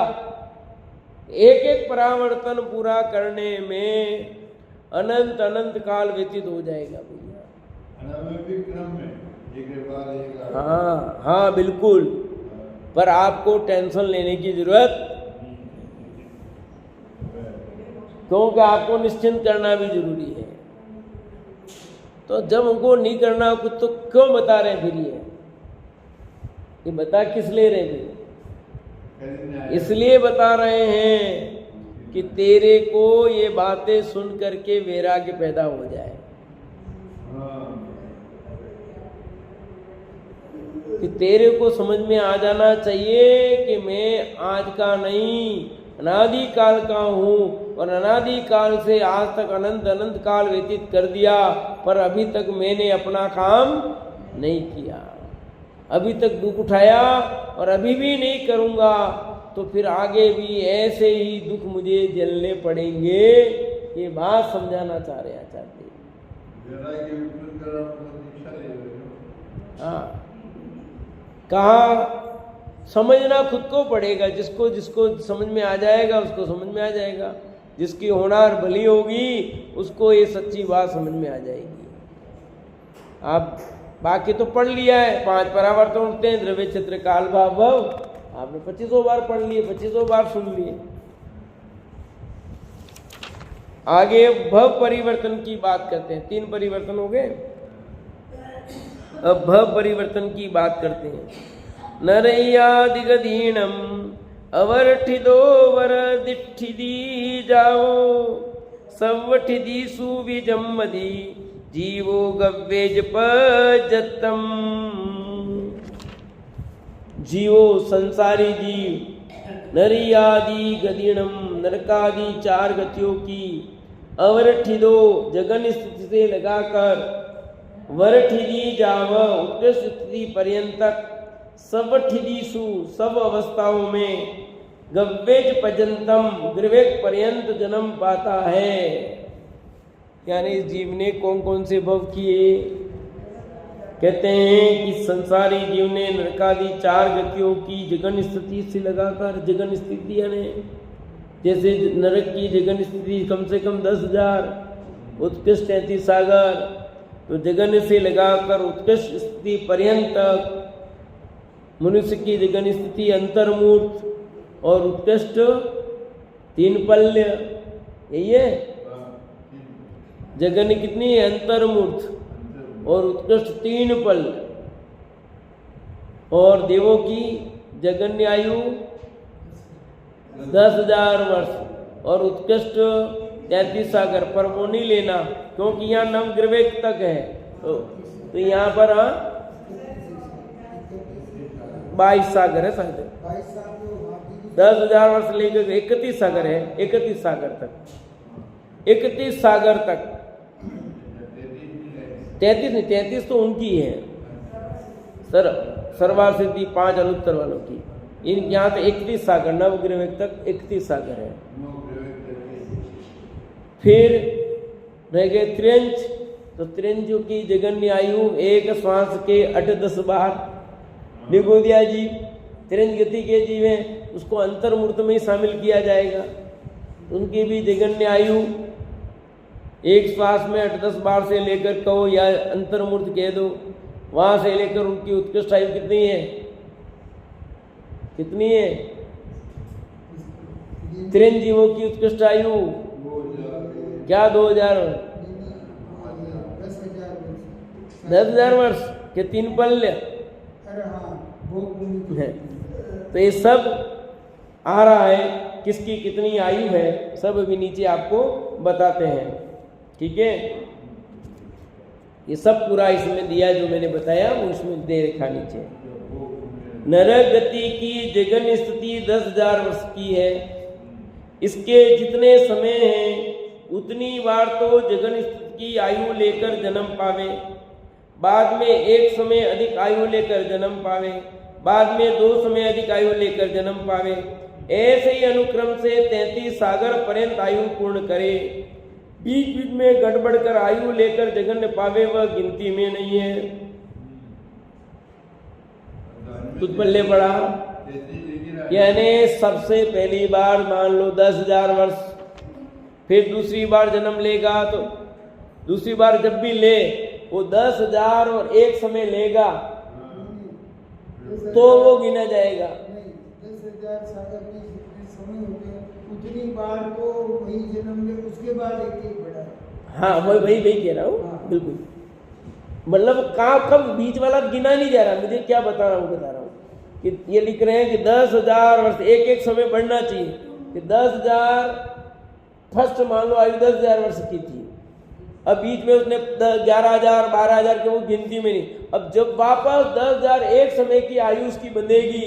एक एक परावर्तन पूरा करने में अनंत अनंत काल व्यतीत हो जाएगा भैया। हाँ हाँ बिल्कुल, पर आपको टेंशन लेने की जरूरत, क्योंकि आपको निश्चिंत करना भी जरूरी है। तो जब हमको नहीं करना कुछ तो क्यों बता रहे फिर ये बता किस ले रहे थे? इसलिए बता रहे हैं कि तेरे को ये बातें सुन करके वैराग्य पैदा हो जाए, कि तेरे को समझ में आ जाना चाहिए कि मैं आज का नहीं अनादि काल का हूँ, और अनादि काल से आज तक अनंत अनंत काल व्यतीत कर दिया, पर अभी तक मैंने अपना काम नहीं किया, अभी तक दुख उठाया और अभी भी नहीं करूँगा, तो फिर आगे भी ऐसे ही दुख मुझे झेलने पड़ेंगे। ये बात समझाना चाह रहे आचार्य। हाँ, कहा समझना खुद को पड़ेगा, जिसको जिसको समझ में आ जाएगा उसको समझ में आ जाएगा, जिसकी होनार भली होगी उसको ये सच्ची बात समझ में आ जाएगी। आप बाकी तो पढ़ लिया है, 5 परावर्तन होते हैं, द्रव्य क्षेत्र काल भाव भव, आपने 2500 बार पढ़ लिए, 2500 बार सुन लिए। आगे भव परिवर्तन की बात करते हैं, 3 परिवर्तन हो गए, अब भव परिवर्तन की बात करते हैं। नरैयादिगदीनम अवर्ठिदो वरदिठिदी जाओ सवठिदी सुविजम्मदी जीवो गव्वेज पजतम। जीवो संसारी जीव नरैयादि गदीनम नरकादि 4 गतियों की अवर्ठिदो जगन स्थिति से लगाकर वरठिदी जाव उत्कृष्ट स्थिति पर्यंतक सवठिदीसु सब अवस्थाओं में गव्वेज पर्यंतम ग्रवेक पर्यंत जन्म पाता है। यानी इस जीव ने कौन कौन से भव किए? कहते हैं कि संसारी जीव ने नरकादि 4 गतियों की जगन स्थिति से लगाकर, जगन स्थिति यानी जैसे नरक की जगन स्थिति कम से कम 10,000, उत्कृष्ट 33 सागर, तो जगन से लगाकर उत्कृष्ट स्थिति पर्यंत तक मनुष्य की जगन स्थिति अंतर्मूर्त और उत्कृष्ट 3 पल्य, यही है जगन कितनी है? अंतर्मूर्त और उत्कृष्ट 3 पल्य। और देवों की जगन्य आयु 10,000 वर्ष और उत्कृष्ट 33 सागर। पर वो नहीं लेना क्योंकि यहाँ नवग्रवेक तक है, तो यहाँ पर 22 सागर है शायद, 10,000 वर्ष लेकर 31 सागर है, 31 सागर तक, 31 सागर तक। 33 नहीं, 33 तो उनकी है सर्वासिद्धि 5 अनुत्तर वालों की। इन यहाँ तो 31 सागर, नवग्रवेक तक 31 सागर है। फिर रह गए त्रियंच, तो त्रियंचों की जगन्य आयु एक श्वास के 8-10 बार। निगोदिया जीव त्रियंच गति के जीव हैं, उसको अंतर्मूर्त में ही शामिल किया जाएगा। उनकी भी जगन्य आयु एक श्वास में 8-10 बार से लेकर कहो या अंतर्मूर्त कह दो, वहां से लेकर उनकी उत्कृष्ट आयु कितनी है? कितनी है? त्रियंच जीवों की उत्कृष्ट आयु क्या 10,000 वर्ष के 3 पल्य। तो ये सब आ रहा है, किसकी कितनी आयु है सब अभी नीचे आपको बताते हैं, ठीक है। ये सब पूरा इसमें दिया जो मैंने बताया, वो इसमें दे रखा नीचे। नरक गति की जगन स्थिति 10,000 वर्ष की है। इसके जितने समय हैं उतनी बार तो जगन स्थिति की आयु लेकर जन्म पावे, बाद में एक समय अधिक आयु लेकर जन्म पावे, बाद में 2 समय अधिक आयु लेकर जन्म पावे। ऐसे ही अनुक्रम से 33 सागर पर्यंत आयु पूर्ण करे। बीच बीच में गड़बड़ कर आयु लेकर जगन पावे वह गिनती में नहीं है। कुछ पल्ले पड़ा, यानी सबसे पहली बार मान लो 10,000 वर्ष, फिर दूसरी बार जन्म लेगा तो दूसरी बार जब भी ले वो 10,000 और एक समय लेगा तो वो गिना जाएगा। 10,000 सागर में जितने समय होते हैं उतनी बार तो वही जन्म ले, उसके बाद एक बड़ा। हाँ वही कह रहा हूँ। बिल्कुल, मतलब कब बीच वाला गिना नहीं जा रहा। मुझे क्या बता रहा हूँ कि ये लिख रहे हैं कि 10,000 वर्ष एक समय बढ़ना चाहिए कि 10,000 फर्स्ट मान लो आयु 10,000 वर्ष की थी, अब बीच में उसने 11,000 12,000 के वो गिनती में नहीं। अब जब वापस 10,000 एक समय की आयु उसकी बंधेगी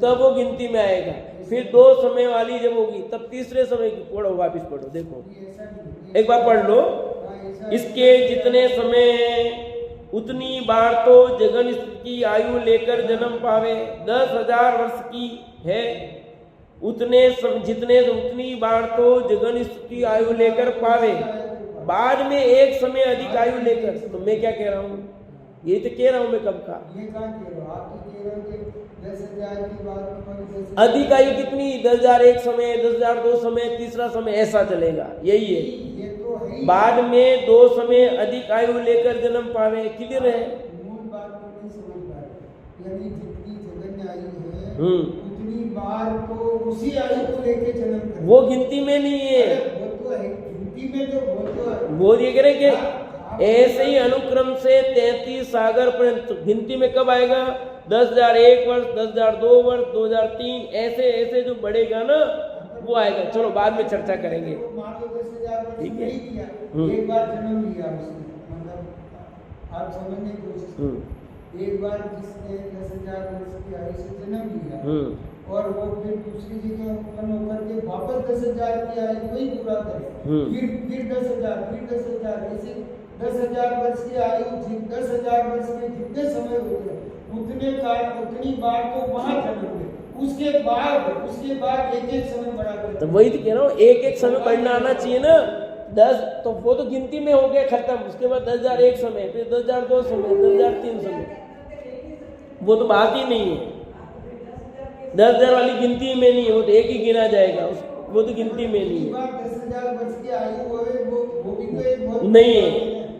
तब वो गिनती में आएगा। फिर 2 समय वाली जब होगी तब तीसरे समय की पढ़ो, वापिस पढ़ो, देखो एक बार पढ़ लो। इसके जितने समय उतनी बार तो जगन की आयु लेकर जन्म पावे। 10,000 वर्ष की है उतनी बार तो जगन की आयु लेकर पावे, बाद में एक समय अधिक आयु लेकर। तो मैं क्या कह रहा हूँ, ये तो कह रहा हूँ मैं कब का। ये कहाँ कह रहे हो आप? तो कह रहे हो कि 10,000 की बात में अधिक आयु कितनी? 10,000 एक समय, 10,000 2 समय, तीसरा समय, ऐसा चलेगा। यही है, ये तो है। बाद में 2 समय अधिक आयु लेकर जन्म पावे। क्लियर है? मूल बात को नहीं समझ पा रहे, यानी जितनी जगन आयु है उतनी बार तो उसी आयु को लेके जन्म करे। वो गिनती में नहीं है, वो तो है गिनती में, तो वो तो है। वो ये करें कि ऐसे ही अनुक्रम से 33 सागर पर्यंत गिनती में कब आएगा? 10,000 एक वर्ष, 10,000 2 वर्ष, 2,003, ऐसे ऐसे जो बढ़ेगा ना वो आएगा। चलो बाद में चर्चा करेंगे। मान लो 10,000 वर्ष ठीक है। नहीं किया, एक बार जन्म लिया उसने, मतलब आप समझने की कोशिश करो। एक बार जिसने 10,000 वर्ष की आयु से जन्म लिया और वो फिर दूसरी जगह उत्पन्न होकर के वापस 10,000 की आयु वही पूरा करे, फिर 10,000, फिर 10,000, ऐसे 10,000 वर्ष की आयु, 10,000 वर्ष के जितने समय होते हैं उतनी बार तो वहां जन्म ले, उसके बाद एक समय बढ़ा कर। तो वही तो कह रहा हूँ, एक समय बढ़ना आना चाहिए ना। 10 तो वो तो गिनती में हो गया खत्म। उसके बाद 10,000 एक समय, फिर 10,000 2 समय, 10,000 3 समय, वो तो बात ही नहीं है। 10,000 वाली गिनती में नहीं है, वो तो एक ही गिना जाएगा, वो तो गिनती में नहीं है। 10,000 वर्ष की आयु वो भी तो एक बहुत नहीं है,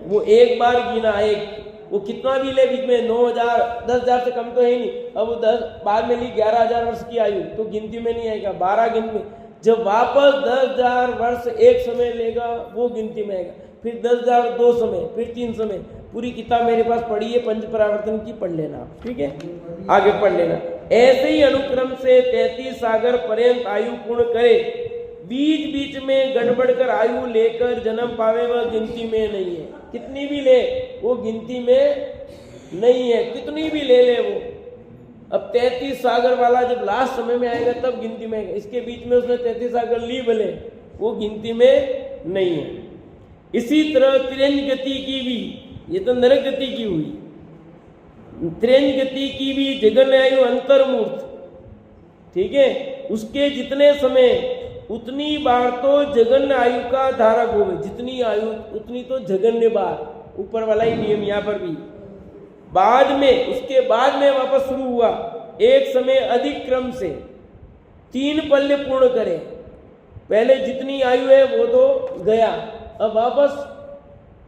वो एक बार गिना, एक वो कितना भी ले बीच में 9,000 10,000 से कम तो है ही नहीं। अब वो 10 बाद में ली 11,000 वर्ष की आयु तो गिनती में नहीं आएगा, 12 गिनती में। जब वापस 10,000 वर्ष एक समय लेगा वो गिनती में आएगा, फिर 10,000 2 समय, फिर 3 समय। पूरी किताब मेरे पास पढ़ी है पंच परावर्तन की, पढ़ लेना, ठीक है, आगे पढ़ लेना। ऐसे ही अनुक्रम से 33 सागर पर्यंत आयु पूर्ण करे, बीच बीच में गड़बड़ कर आयु लेकर जन्म पावे वह गिनती में नहीं है। कितनी भी ले वो गिनती में नहीं है, कितनी भी ले वो। अब 33 सागर वाला जब लास्ट समय में आएगा तब गिनती में आएगा। इसके बीच में उसने 33 सागर ली भले, वो गिनती में नहीं है। इसी तरह त्रियंज गति की भी, ये तो नरक गति की हुई, त्रियंज गति की भी जगन आयु अंतर्मूर्त, ठीक है, उसके जितने समय उतनी बार तो जगन्य आयु का धारक होवे। जितनी आयु उतनी तो जगन्य बार, ऊपर वाला ही नियम यहाँ पर भी। बाद में उसके बाद में वापस शुरू हुआ, एक समय अधिक क्रम से 3 पल्ले पूर्ण करे। पहले जितनी आयु है वो तो गया, अब वापस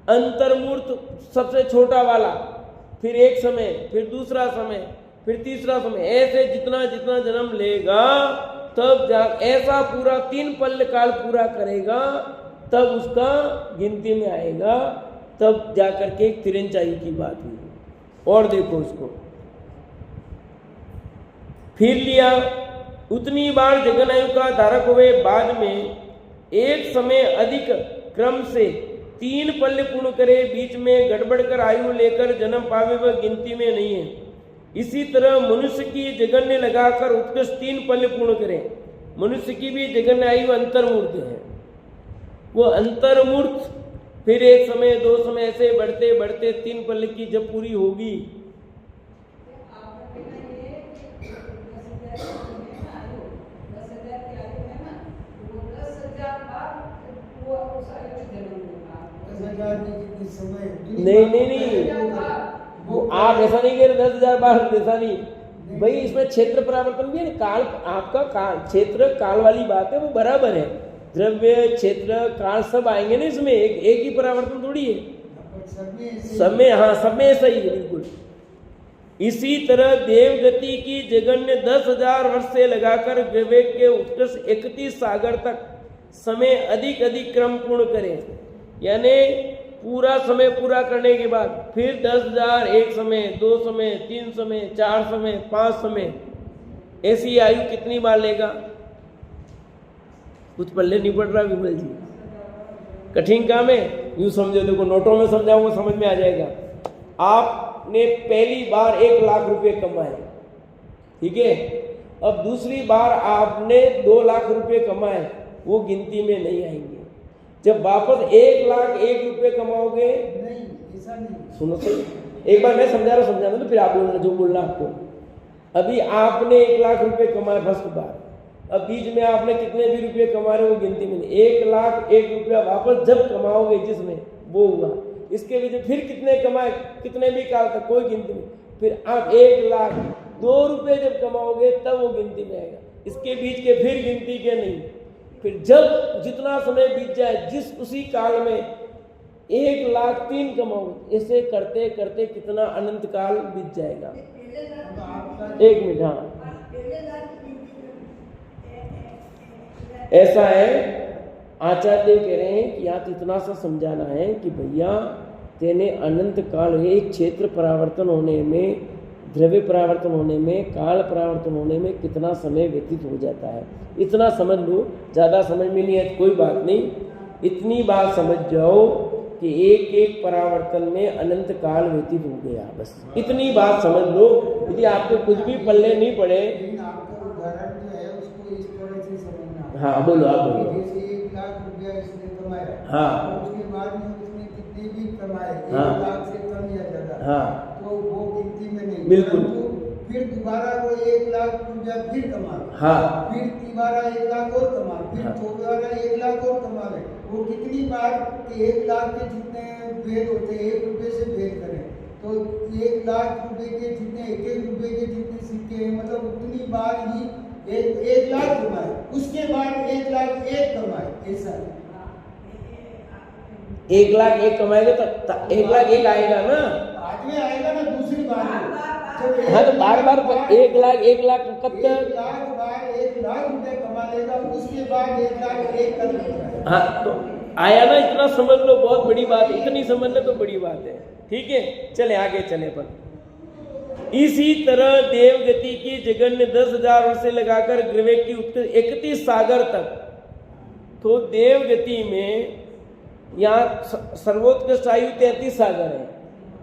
अंतर्मूर्त सबसे छोटा वाला, फिर एक समय, फिर दूसरा समय, फिर तीसरा समय, ऐसे जितना जितना जन्म लेगा तब ऐसा पूरा 3 पल्ले काल पूरा करेगा तब उसका गिनती में आएगा, तब जाकर के एक त्रियंज आयु की बात हुई। और देखो उसको फिर लिया, उतनी बार जगन आयु का धारक हुए, बाद में एक समय अधिक क्रम से 3 पल्ले पूर्ण करे, बीच में गड़बड़ कर आयु लेकर जन्म पावे वह गिनती में नहीं है। इसी तरह मनुष्य की जगन्य लगाकर उत्कृष्ट 3 पल्य पूर्ण करें। मनुष्य की भी जगन्य आयु अंतर्मूर्त है। वो अंतर्मूर्त फिर 1 समय 2 समय ऐसे बढ़ते बढ़ते 3 पल्य की जब पूरी होगी, नहीं वो आप ऐसा नहीं कह रहे 10,000 बार, ऐसा नहीं भाई। इसमें क्षेत्र परावर्तन भी है, काल आपका काल क्षेत्र काल वाली बात है, वो बराबर है। द्रव्य क्षेत्र काल सब आएंगे ना इसमें, एक ही परावर्तन थोड़ी है, सब में, हाँ सब में ऐसा ही है बिल्कुल। इसी तरह देवगति की जगन्य 10,000 वर्ष से लगाकर विवेक के उत्कृष्ट 31 सागर तक समय अधिक अधिक क्रम पूर्ण करें। यानी पूरा समय पूरा करने के बाद फिर 10,000 1 समय 2 समय 3 समय 4 समय 5 समय, ऐसी आयु कितनी बार लेगा? कुछ पल्ले नहीं पड़ रहा विमल जी, कठिन काम है। यूं समझो, देखो नोटों में समझाऊंगा समझ में आ जाएगा। आपने पहली बार 1 लाख रुपए कमाए, ठीक है, अब दूसरी बार आपने 2 लाख रुपए कमाए, वो गिनती में नहीं आएंगे। जब वापस 1 लाख 1 रुपए कमाओगे, नहीं ऐसा नहीं, सुनो सही, एक बार मैं समझाना तो फिर आप बोलना जो बोलना आपको। अभी आपने 1 लाख रुपए कमाए फर्स्ट बार, अब बीच में आपने कितने भी रुपए कमा रहे हो गिनती में नहीं। 1 लाख 1 रुपया वापस जब कमाओगे जिसमें, वो हुआ। इसके बीच फिर कितने कमाए, कितने भी काल तक, कोई गिनती नहीं। फिर आप 1 लाख 2 रुपये जब कमाओगे तब वो गिनती में आएगा। इसके बीच के फिर गिनती के नहीं। फिर जब जितना समय बीत जाए, जिस उसी काल में 1 लाख 3 कमाओगे, ऐसे करते करते कितना अनंत काल बीत जाएगा। 1 मिनट, हाँ ऐसा है। आचार्य कह रहे हैं कि यहाँ इतना सा समझाना है कि भैया तेने अनंत काल, एक क्षेत्र परावर्तन होने में, द्रव्य परावर्तन होने में, काल परावर्तन होने में कितना समय व्यतीत हो जाता है, इतना समझ लो। ज़्यादा समझ में नहीं है तो कोई बात नहीं, इतनी बात समझ जाओ कि एक एक परावर्तन में अनंत काल व्यतीत हो गया, बस इतनी बात समझ लो। यदि आपको कुछ भी पल्ले नहीं पड़े, आपका उदाहरण जो है उसको इस तरह से समझना। हाँ बोलो, आप बोलो। जैसे 1 लाख रुपया इसने कमाया, हाँ, उसके बाद में उसने कितने भी कमाए, 1 हाँ, लाख से कम या ज्यादा, हाँ, तो वो गिनती में नहीं। बिल्कुल। फिर दोबारा वो 1 लाख रुपया फिर कमा, हाँ, फिर दोबारा 1 लाख और कमा, फिर हाँ, दोबारा 1 लाख और कमा ले। वो कितनी बार कि 1 लाख के जितने भेद होते हैं 1 रुपये से भेद करें तो 1 लाख रुपए के जितने 1 रुपये के जितने सिक्के हैं, मतलब उतनी बार ही 1 लाख कमाए, उसके बाद 1 लाख 1 कमाए। ऐसा 1 लाख 1 कमाएगा तो 1 लाख 1 आएगा ना, बाद में आएगा ना दूसरी बार। हाँ तो बार बार 1 लाख 1 लाख कब 1 तक, लाख बार 1 लाख रुपए कमा लेगा, उसके बाद 1 लाख 1 कर लेगा। हाँ तो आया ना, इतना समझ लो, बहुत बड़ी बात, इतनी समझ लो तो बड़ी बात है। ठीक है, चले आगे चले पर। इसी तरह देवगति की जगन्य 10,000 वर्ष से लगाकर ग्रवेक की उत्तर 31 सागर तक, तो देवगति में यहाँ सर्वोत्कृष्ट आयु 33 सागर है।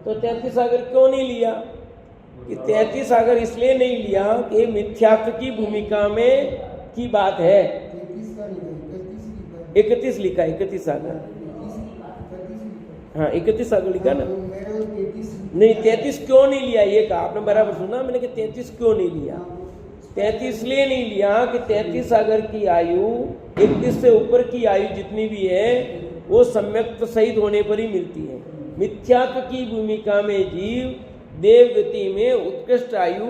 तो 33 सागर क्यों नहीं लिया? कि 33 सागर इसलिए नहीं लिया कि मिथ्यात्व की भूमिका में की बात है। 31 लिखा, 31 सागर, हाँ 31 सागर लिखा ना। नहीं 33 क्यों नहीं लिया ये कहा आपने, बराबर सुना मैंने कि 33 क्यों नहीं लिया। 33 इसलिए नहीं लिया कि 33 सागर की आयु 31 से ऊपर की आयु जितनी भी है वो सम्यक्त सहित होने पर ही मिलती है। मिथ्यात्व की भूमिका में जीव देवगति में उत्कृष्ट आयु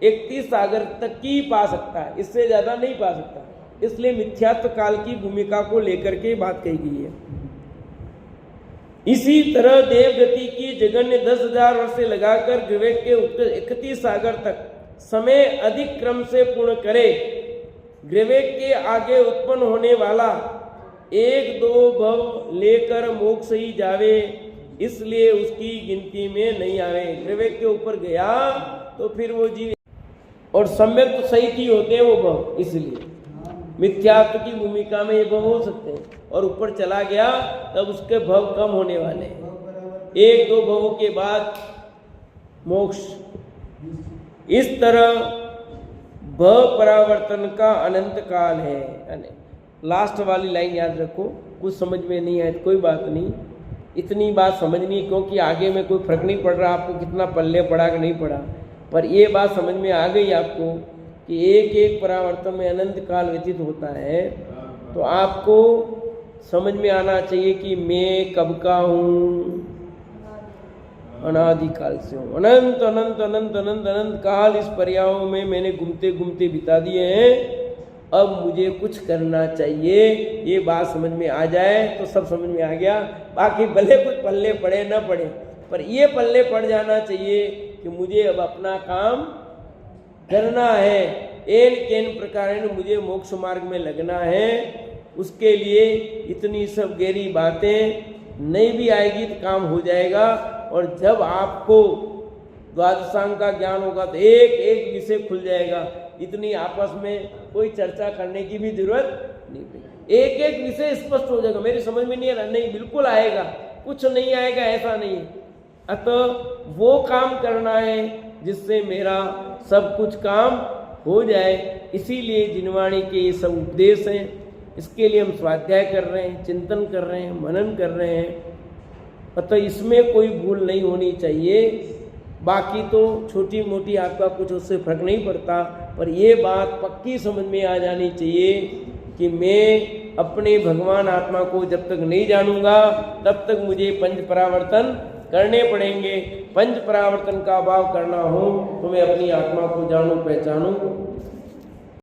31 सागर तक की पा सकता है, इससे ज्यादा नहीं पा सकता। इसलिए मिथ्यात्व काल की भूमिका को लेकर के बात कही गई है। इसी तरह देवगति की जगन्य 10,000 वर्ष से लगाकर विवेक के उत्कृष्ट 31 सागर तक समय अधिक क्रम से पूर्ण करे। विवेक के आगे उत्पन्न होने वाला 1-2 भव लेकर मोक्ष ही जावे, इसलिए उसकी गिनती में नहीं आवे। विवेक के ऊपर गया तो फिर वो जीव, और सम्यक तो सही की होते हैं वो भव, इसलिए मिथ्यात्व की भूमिका में ये भव हो सकते हैं। और ऊपर चला गया तब उसके भव कम होने वाले हैं। 1-2 भवों के बाद मोक्ष, इस तरह भ परावर्तन का अनंत काल है। लास्ट वाली लाइन याद रखो, कुछ समझ में नहीं आए कोई बात नहीं, इतनी बात समझनी, क्योंकि आगे में कोई फर्क नहीं पड़ रहा आपको कितना पल्ले पड़ा कि नहीं पड़ा, पर ये बात समझ में आ गई आपको कि एक एक परावर्तन में अनंत काल व्यतीत होता है। तो आपको समझ में आना चाहिए कि मैं कब का हूँ, अनादिकाल से हूँ। अनंत अनंत अनंत अनंत अनंत काल इस पर्यायों में मैंने घूमते घूमते बिता दिए हैं। अब मुझे कुछ करना चाहिए, ये बात समझ में आ जाए तो सब समझ में आ गया। बाकी भले कुछ पल्ले पड़े न पड़े, पर ये पल्ले पड़ जाना चाहिए कि मुझे अब अपना काम करना है, एन केन प्रकार मुझे मोक्ष मार्ग में लगना है। उसके लिए इतनी सब गहरी बातें नहीं भी आएगी तो काम हो जाएगा। और जब आपको द्वादशांग का ज्ञान होगा तो एक एक विषय खुल जाएगा, इतनी आपस में कोई चर्चा करने की भी जरूरत नहीं पड़ेगी, एक एक विषय स्पष्ट हो जाएगा। मेरी समझ में नहीं आ रहा, नहीं बिल्कुल आएगा, कुछ नहीं आएगा ऐसा नहीं है। अतः वो काम करना है जिससे मेरा सब कुछ काम हो जाए। इसीलिए जिनवाणी के ये सब उपदेश हैं, इसके लिए हम स्वाध्याय कर रहे हैं, चिंतन कर रहे हैं, मनन कर रहे हैं। अतः इसमें कोई भूल नहीं होनी चाहिए। बाकी तो छोटी मोटी आपका कुछ उससे फर्क नहीं पड़ता, पर ये बात पक्की समझ में आ जानी चाहिए कि मैं अपने भगवान आत्मा को जब तक नहीं जानूंगा तब तक मुझे पंच परावर्तन करने पड़ेंगे। पंच परावर्तन का अभाव करना हो तो मैं अपनी आत्मा को जानूं, पहचानूं।